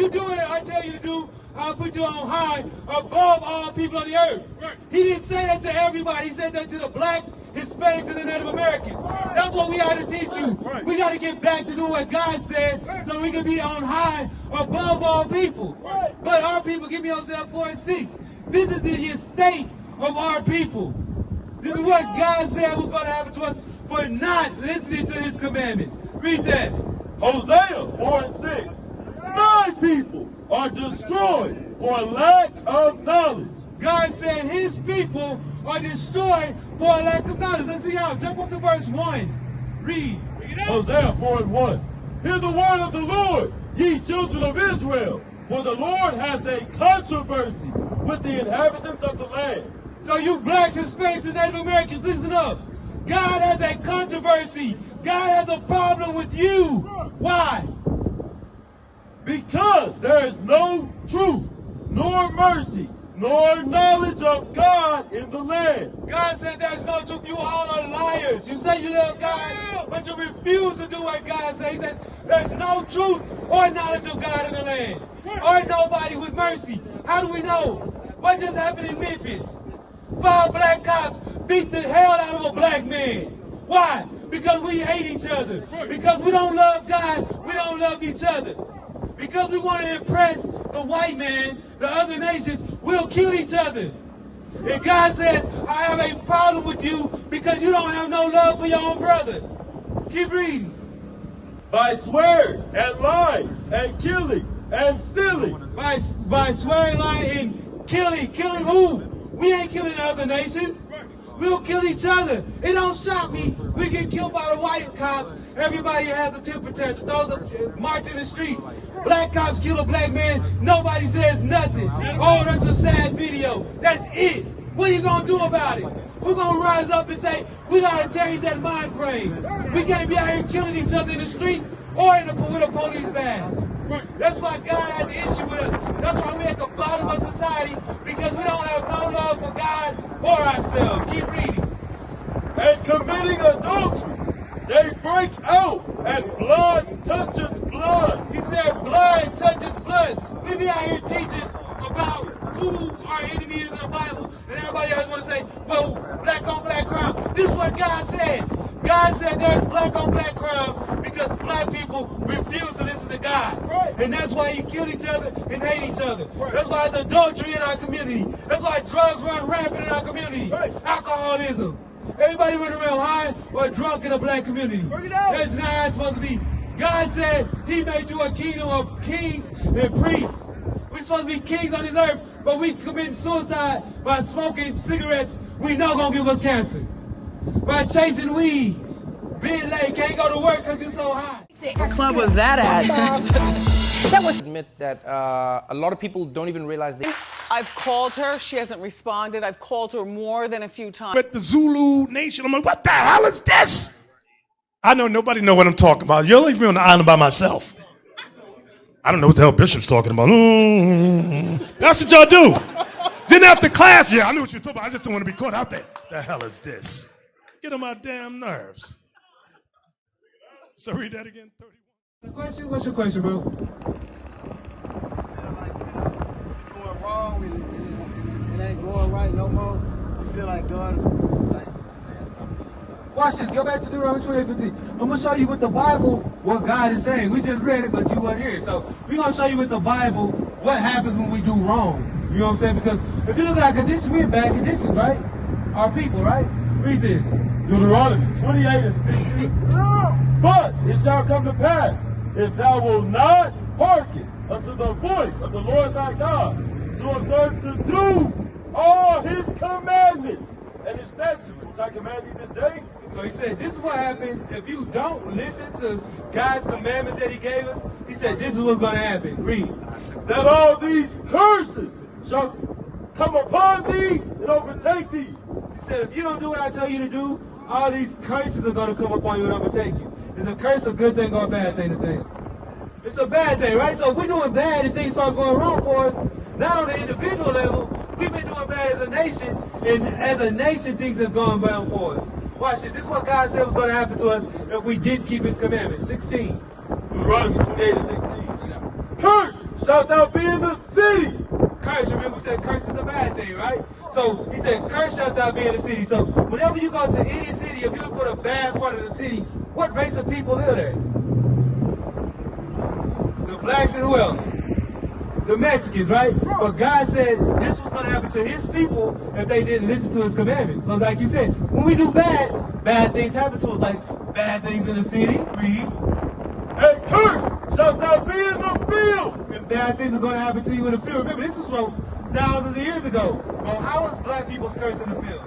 you do it, I tell you to do, I'll put you on high above all people on the earth. Right. He didn't say that to everybody. He said that to the blacks, Hispanics, and the Native Americans. That's what we got to teach you. Right. We got to get back to doing what God said so we can be on high above all people. Right. But our people, give me Hosea 4 and 6. This is the estate of our people. This is what God said was going to happen to us for not listening to his commandments. Read that. Hosea 4 and 6. My people are destroyed for lack of knowledge. God said his people are destroyed for a lack of knowledge. Let's see how. Jump up to verse 1. Read. Hosea 4 and 1. Hear the word of the Lord, ye children of Israel. For the Lord hath a controversy with the inhabitants of the land. So you blacks, Hispanics, and Native Americans, listen up. God has a controversy. God has a problem with you. Why? Because there is no truth, nor mercy, nor knowledge of God in the land. God said there's no truth. You all are liars. You say you love God, but you refuse to do what God says. He said there's no truth or knowledge of God in the land. Or nobody with mercy. How do we know? What just happened in Memphis? 5 black cops beat the hell out of a black man. Why? Because we hate each other. Because we don't love God, we don't love each other. Because we want to impress the white man, the other nations, we'll kill each other. And God says, I have a problem with you because you don't have no love for your own brother. Keep reading. By swearing and lying and killing and stealing. By swearing, lying, and killing. Killing who? We ain't killing other nations. We'll kill each other. It don't shock me. We get killed by the white cops. Everybody has a temper tantrum. Those are marching the streets. Black cops kill a black man. Nobody says nothing. Oh, that's a sad video. That's it. What are you going to do about it? We're going to rise up and say, we got to change that mind frame. We can't be out here killing each other in the streets or with a police badge. That's why God has an issue with us. That's why we're at the bottom of society, because we don't have no love for God or ourselves. Keep reading. And committing adultery, they break out, and blood touches blood. He said blood touches blood. We be out here teaching about who our enemy is in the Bible, and everybody else want to say, well, black on black crime. This is what God said. God said there's black on black crime because black people refuse to listen to God. Right. And that's why you kill each other and hate each other. Right. That's why there's adultery in our community. That's why drugs run rampant in our community. Right. Alcoholism. Everybody running around high or drunk in a black community. That's not how it's supposed to be. God said he made you a kingdom of kings and priests. We're supposed to be kings on this earth, but we committing suicide by smoking cigarettes we know gonna give us cancer. By chasing weed, being late, can't go to work because you're so high. What club was that at? That was admit that a lot of people don't even realize they. I've called her. She hasn't responded. I've called her more than a few times. At the Zulu Nation, I'm like, what the hell is this? I know nobody know what I'm talking about. You'll leave me on the island by myself. I don't know what the hell Bishop's talking about. That's what y'all do. Then after class, yeah, I knew what you were talking about. I just didn't want to be caught out there. The hell is this? Get on my damn nerves. So read that again. 31. The question? What's your question, bro? Going wrong, it ain't going right no more. You feel like God is like saying something. Watch this. Go back to Deuteronomy 28:15. I'm gonna show you with the Bible what God is saying. We just read it, but you weren't here. So we're gonna show you with the Bible what happens when we do wrong. You know what I'm saying? Because if you look at our conditions, we're in bad conditions, right? Our people, right? Read this. Deuteronomy 28:15. But it shall come to pass, if thou wilt not hearken unto the voice of the Lord thy God, to observe to do all his commandments and his statutes, which I command thee this day. So he said, this is what happened if you don't listen to God's commandments that he gave us. He said, this is what's going to happen. Read. That all these curses shall come upon thee and overtake thee. He said, if you don't do what I tell you to do, all these curses are going to come upon you and overtake you. Is a curse a good thing or a bad thing to think? It's a bad thing, right? So if we're doing bad and things start going wrong for us, not on the individual level, we've been doing bad as a nation, and as a nation things have gone bad for us. Watch this. This is what God said was going to happen to us if we did keep his commandments. 16. Deuteronomy 28:16. Cursed shalt thou be in the city. Curse, remember we said curse is a bad thing, right? So he said, curse shalt thou be in the city. So whenever you go to any city, if you look for the bad part of the city, what race of people live there? The blacks and who else? The Mexicans, right? But God said this was going to happen to his people if they didn't listen to his commandments. So like you said, when we do bad things happen to us, like bad things in the city, read. And curse shalt thou be in the field. And bad things are going to happen to you in the field. Remember, this was from thousands of years ago. Well, how was black people's curse in the field?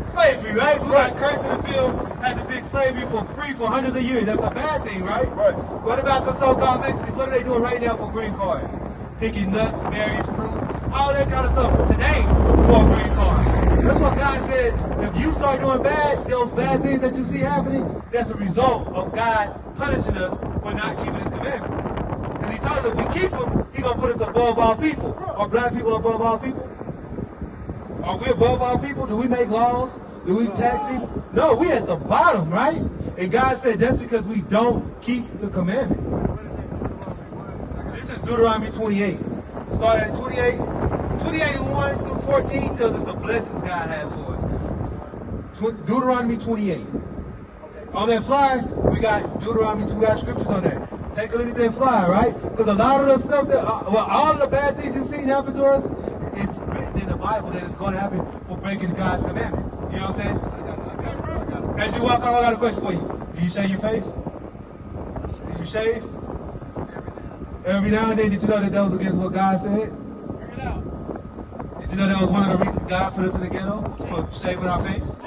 Slavery, right? We got cursed in the field, had to pick slavery for free for hundreds of years. That's a bad thing, right? Right. What about the so-called Mexicans? What are they doing right now for green cards? Picking nuts, berries, fruits, all that kind of stuff today for a green card. That's what God said. If you start doing bad, those bad things that you see happening, that's a result of God punishing us for not keeping his commandments. Because he told us if we keep them, he's going to put us above all people. Are black people above all people? Are we above all people? Do we make laws? Do we tax people? No, we at the bottom, right? And God said that's because we don't keep the commandments. This is Deuteronomy 28. Start at 28. 28:1 through 14 tells us the blessings God has for us. Deuteronomy 28. On that flyer, we got Deuteronomy 2, we got scriptures on there. Take a look at that flyer, right? Because a lot of the stuff that, all of the bad things you've seen happen to us, it's written in the Bible that it's going to happen for breaking God's commandments. You know what I'm saying? As you walk out, I got a question for you. Do you shave your face? Do you shave? Every now and then, did you know that was against what God said? Did you know that was one of the reasons God put us in the ghetto? For shaving our face?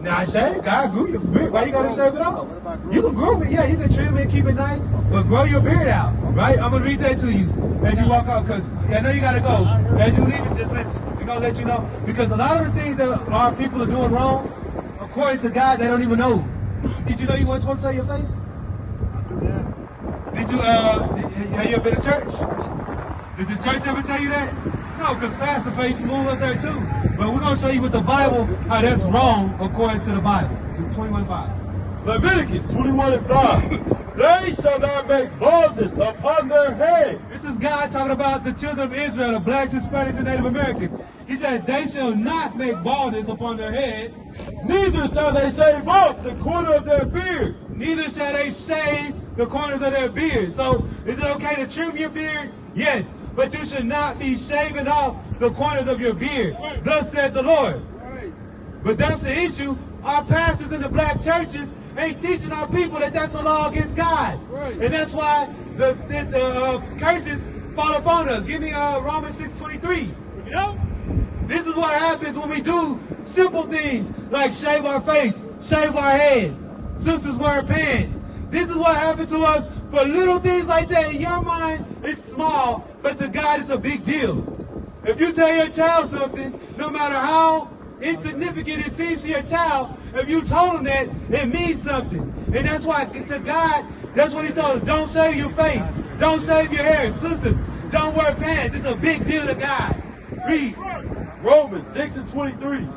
Not shave. God grew your beard. Why you gotta shave it off? You can groom it, yeah, you can trim it, keep it nice, but grow your beard out, right? I'm gonna read that to you as you walk out, because I know you gotta go. As you leave it, just listen. We're gonna let you know. Because a lot of the things that our people are doing wrong, according to God, they don't even know. Did you know you weren't supposed to shave your face? Did you, have you ever been to church? Did the church ever tell you that? No, because Pastor face smooth up there too. But we're going to show you with the Bible how that's wrong according to the Bible. 21:5. Leviticus 21:5. They shall not make baldness upon their head. This is God talking about the children of Israel, the blacks, Hispanics, and Native Americans. He said, they shall not make baldness upon their head. Neither shall they shave off the corner of their beard. Neither shall they shave the corners of their beard. So, is it okay to trim your beard? Yes. But you should not be shaving off the corners of your beard. Thus said the Lord. But that's the issue. Our pastors in the black churches ain't teaching our people that that's a law against God. And that's why the curses fall upon us. Give me Romans 6:23. This is what happens when we do simple things like shave our face, shave our head, sisters wearing pants. This is what happened to us for little things like that. In your mind, it's small, but to God, it's a big deal. If you tell your child something, no matter how insignificant it seems to your child, if you told them that, it means something. And that's why, to God, that's what he told us. Don't shave your face. Don't shave your hair. Sisters, don't wear pants. It's a big deal to God. Read. Romans 6:23.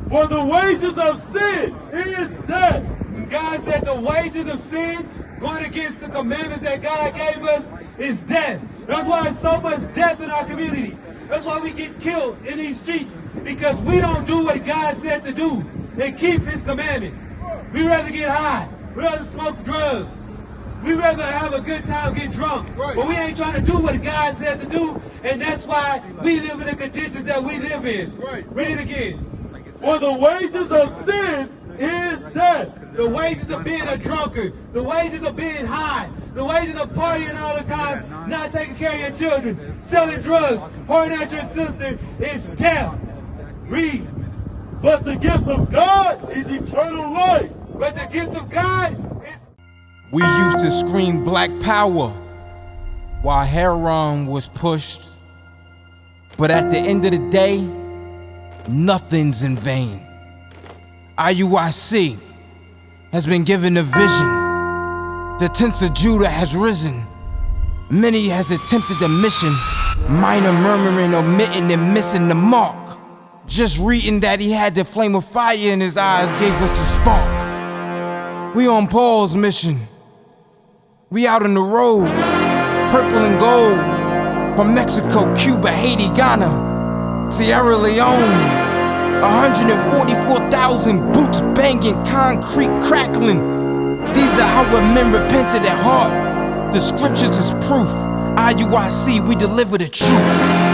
For the wages of sin is death. God said the wages of sin, going against the commandments that God gave us, is death. That's why there's so much death in our community. That's why we get killed in these streets, because we don't do what God said to do and keep his commandments. We rather get high. We rather smoke drugs. We rather have a good time, get drunk. But we ain't trying to do what God said to do, and that's why we live in the conditions that we live in. Read it again. For the wages of sin is death. The wages of being a drunkard, the wages of being high, the wages of partying all the time, not taking care of your children, selling drugs, pouring out your sister is death. Read. But the gift of God is eternal life. But the gift of God is... We used to scream black power while heroin was pushed. But at the end of the day, nothing's in vain. IUIC has been given a vision. The tents of Judah has risen. Many has attempted the mission. Minor murmuring, omitting, and missing the mark. Just reading that he had the flame of fire in his eyes gave us the spark. We on Paul's mission. We out on the road, purple and gold, from Mexico, Cuba, Haiti, Ghana, Sierra Leone. 144,000 boots banging, concrete crackling. These are our men repented at heart. The scriptures is proof. IUIC, we deliver the truth.